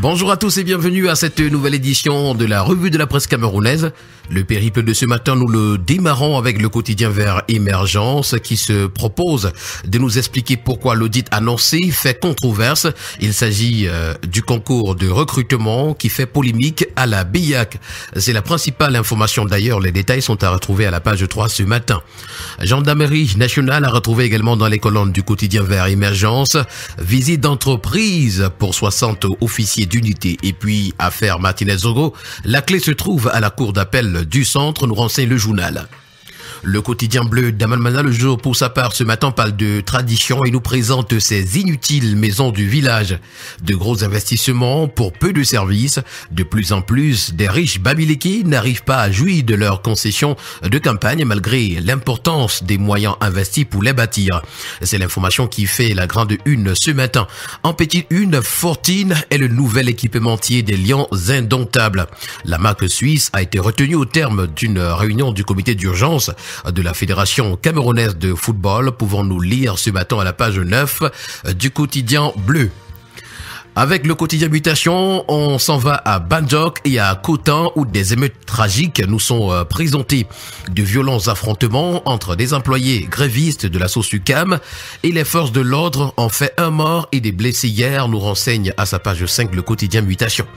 Bonjour à tous et bienvenue à cette nouvelle édition de la revue de la presse camerounaise. Le périple de ce matin, nous le démarrons avec le quotidien Vert Émergence qui se propose de nous expliquer pourquoi l'audit annoncé fait controverse. Il s'agit du concours de recrutement qui fait polémique à la BIAC. C'est la principale information d'ailleurs. Les détails sont à retrouver à la page 3 ce matin. Gendarmerie nationale a retrouvé également dans les colonnes du quotidien Vert Émergence. Visite d'entreprise pour 60 officiers d'unité. Et puis, affaire Martinez-Zogo, la clé se trouve à la cour d'appel du centre, nous renseigne le journal. Le quotidien bleu d'Amalmana, le jour pour sa part ce matin parle de tradition et nous présente ces inutiles maisons du village. De gros investissements pour peu de services. De plus en plus, des riches Bamileke n'arrivent pas à jouir de leurs concessions de campagne malgré l'importance des moyens investis pour les bâtir. C'est l'information qui fait la grande une ce matin. En petite une, Fortine est le nouvel équipementier des Lions indomptables. La marque suisse a été retenue au terme d'une réunion du comité d'urgence de la Fédération camerounaise de football, pouvons-nous lire ce matin à la page 9 du quotidien bleu. Avec le quotidien Mutation, on s'en va à Bandjock et à Cotin où des émeutes tragiques nous sont présentées. De violents affrontements entre des employés grévistes de la SOSUCAM et les forces de l'ordre ont fait un mort et des blessés hier, nous renseigne à sa page 5 le quotidien Mutation.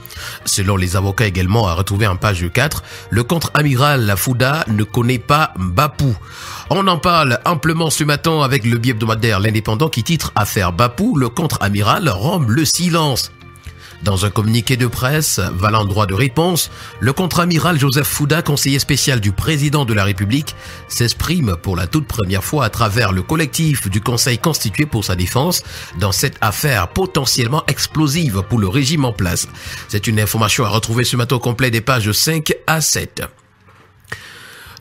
Selon les avocats également à retrouver en page 4, le contre-amiral Lafouda ne connaît pas Bapou. On en parle amplement ce matin avec le bi-hebdomadaire L'Indépendant qui titre « Affaire Bapou, le contre-amiral rompt le silence ». Dans un communiqué de presse valant droit de réponse, le contre-amiral Joseph Fouda, conseiller spécial du président de la République, s'exprime pour la toute première fois à travers le collectif du Conseil constitué pour sa défense dans cette affaire potentiellement explosive pour le régime en place. C'est une information à retrouver ce matin au complet des pages 5 à 7.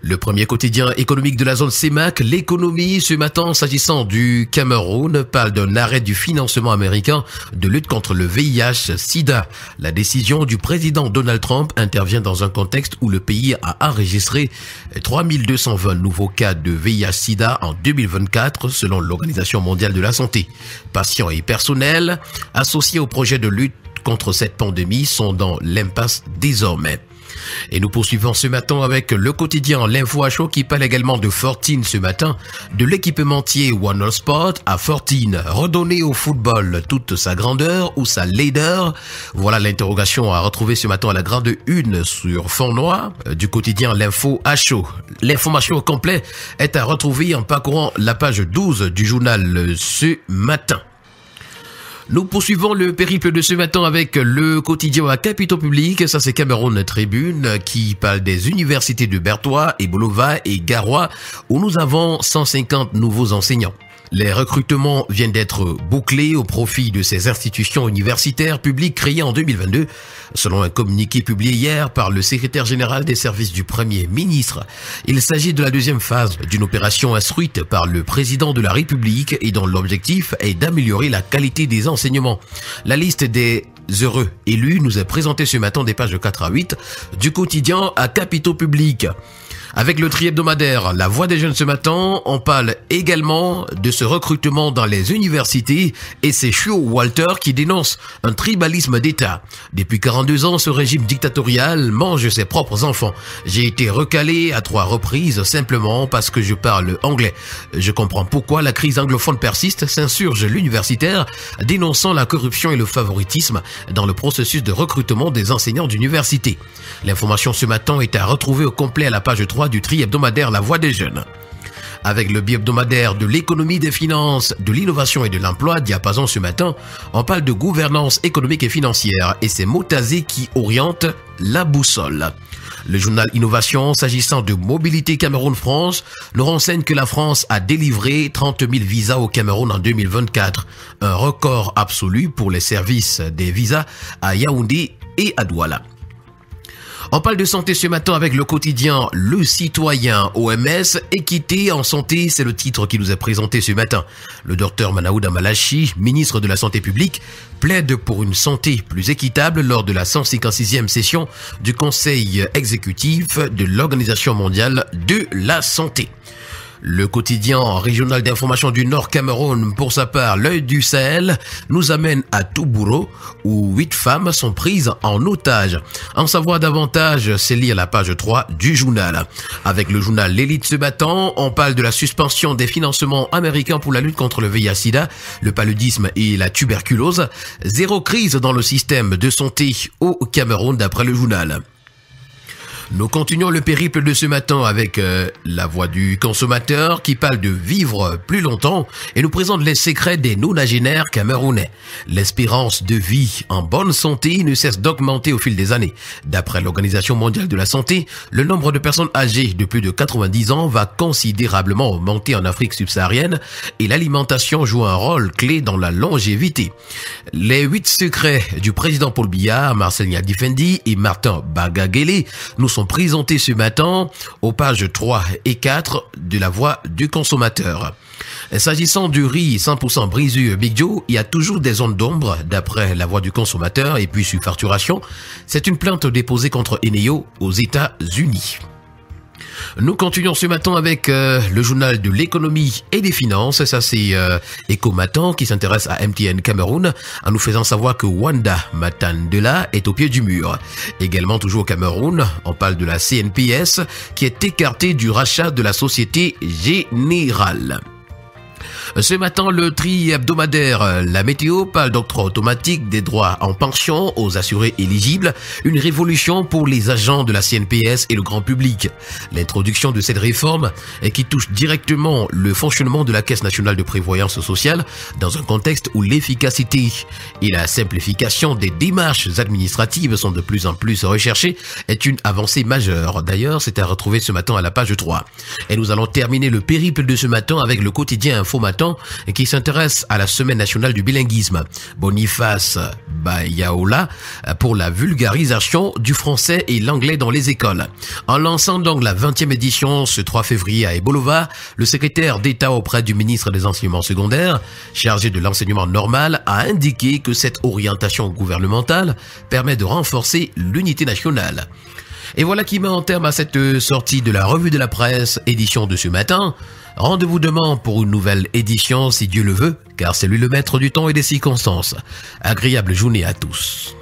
Le premier quotidien économique de la zone CEMAC, l'économie, ce matin, s'agissant du Cameroun, parle d'un arrêt du financement américain de lutte contre le VIH-Sida. La décision du président Donald Trump intervient dans un contexte où le pays a enregistré 3220 nouveaux cas de VIH-Sida en 2024, selon l'Organisation mondiale de la santé. Patients et personnels associés au projet de lutte contre cette pandémie sont dans l'impasse désormais. Et nous poursuivons ce matin avec le quotidien L'Info à chaud qui parle également de Fortine ce matin, de l'équipementier One Sport à Fortine, redonner au football toute sa grandeur ou sa laideur. Voilà l'interrogation à retrouver ce matin à la grande une sur fond noir du quotidien L'Info à chaud. L'information au complet est à retrouver en parcourant la page 12 du journal ce matin. Nous poursuivons le périple de ce matin avec le quotidien à Capitaux Public. Ça, c'est Cameroun Tribune qui parle des universités de Bertois, Bolova et Garoua où nous avons 150 nouveaux enseignants. Les recrutements viennent d'être bouclés au profit de ces institutions universitaires publiques créées en 2022, selon un communiqué publié hier par le secrétaire général des services du Premier ministre. Il s'agit de la deuxième phase d'une opération instruite par le président de la République et dont l'objectif est d'améliorer la qualité des enseignements. La liste des heureux élus nous est présentée ce matin des pages 4 à 8 du quotidien à Capitaux Public. Avec le tri-hebdomadaire La Voix des Jeunes ce matin, on parle également de ce recrutement dans les universités et c'est Chio Walter qui dénonce un tribalisme d'État. Depuis 42 ans, ce régime dictatorial mange ses propres enfants. J'ai été recalé à 3 reprises simplement parce que je parle anglais. Je comprends pourquoi la crise anglophone persiste, s'insurge l'universitaire, dénonçant la corruption et le favoritisme dans le processus de recrutement des enseignants d'université. L'information ce matin est à retrouver au complet à la page 3 du tri-hebdomadaire La Voix des Jeunes. Avec le bi-hebdomadaire de l'économie, des finances, de l'innovation et de l'emploi, Diapason ce matin, on parle de gouvernance économique et financière et c'est Motazé qui oriente la boussole. Le journal Innovation, s'agissant de mobilité Cameroun-France, nous renseigne que la France a délivré 30 000 visas au Cameroun en 2024, un record absolu pour les services des visas à Yaoundé et à Douala. On parle de santé ce matin avec le quotidien Le Citoyen. OMS, équité en santé, c'est le titre qui nous est présenté ce matin. Le docteur Manaouda Malachi, ministre de la Santé publique, plaide pour une santé plus équitable lors de la 156e session du Conseil exécutif de l'Organisation mondiale de la santé. Le quotidien régional d'information du Nord Cameroun, pour sa part, l'œil du Sahel, nous amène à Toubouro, où 8 femmes sont prises en otage. En savoir davantage, c'est lire la page 3 du journal. Avec le journal L'Élite ce matin, on parle de la suspension des financements américains pour la lutte contre le VIH-Sida, le paludisme et la tuberculose. Zéro crise dans le système de santé au Cameroun, d'après le journal. Nous continuons le périple de ce matin avec la voix du consommateur qui parle de vivre plus longtemps et nous présente les secrets des nonagénaires camerounais. L'espérance de vie en bonne santé ne cesse d'augmenter au fil des années. D'après l'Organisation mondiale de la santé, le nombre de personnes âgées de plus de 90 ans va considérablement augmenter en Afrique subsaharienne et l'alimentation joue un rôle clé dans la longévité. Les 8 secrets du président Paul Biya, Marcel Nyadifendi et Martin Bagagele nous sont présentés ce matin aux pages 3 et 4 de la voix du consommateur. S'agissant du riz 100% Brisure Big Joe, il y a toujours des zones d'ombre d'après la voix du consommateur et puis sur facturation. C'est une plainte déposée contre Eneo aux États-Unis. Nous continuons ce matin avec le journal de l'économie et des finances. Ça, c'est Eco-Matin qui s'intéresse à MTN Cameroun en nous faisant savoir que Wanda Matandela est au pied du mur. Également, toujours au Cameroun, on parle de la CNPS qui est écartée du rachat de la Société Générale. Ce matin, le tri hebdomadaire, la météo parle d'octroi automatique des droits en pension aux assurés éligibles, une révolution pour les agents de la CNPS et le grand public. L'introduction de cette réforme qui touche directement le fonctionnement de la Caisse nationale de prévoyance sociale dans un contexte où l'efficacité et la simplification des démarches administratives sont de plus en plus recherchées est une avancée majeure. D'ailleurs, c'est à retrouver ce matin à la page 3. Et nous allons terminer le périple de ce matin avec le quotidien Info-Matin qui s'intéresse à la semaine nationale du bilinguisme. Boniface Bayaola pour la vulgarisation du français et l'anglais dans les écoles. En lançant donc la 20e édition ce 3 février à Ebolova, le secrétaire d'État auprès du ministre des Enseignements secondaires, chargé de l'enseignement normal, a indiqué que cette orientation gouvernementale permet de renforcer l'unité nationale. Et voilà qui met en terme à cette sortie de la revue de la presse, édition de ce matin. Rendez-vous demain pour une nouvelle édition si Dieu le veut, car c'est lui le maître du temps et des circonstances. Agréable journée à tous.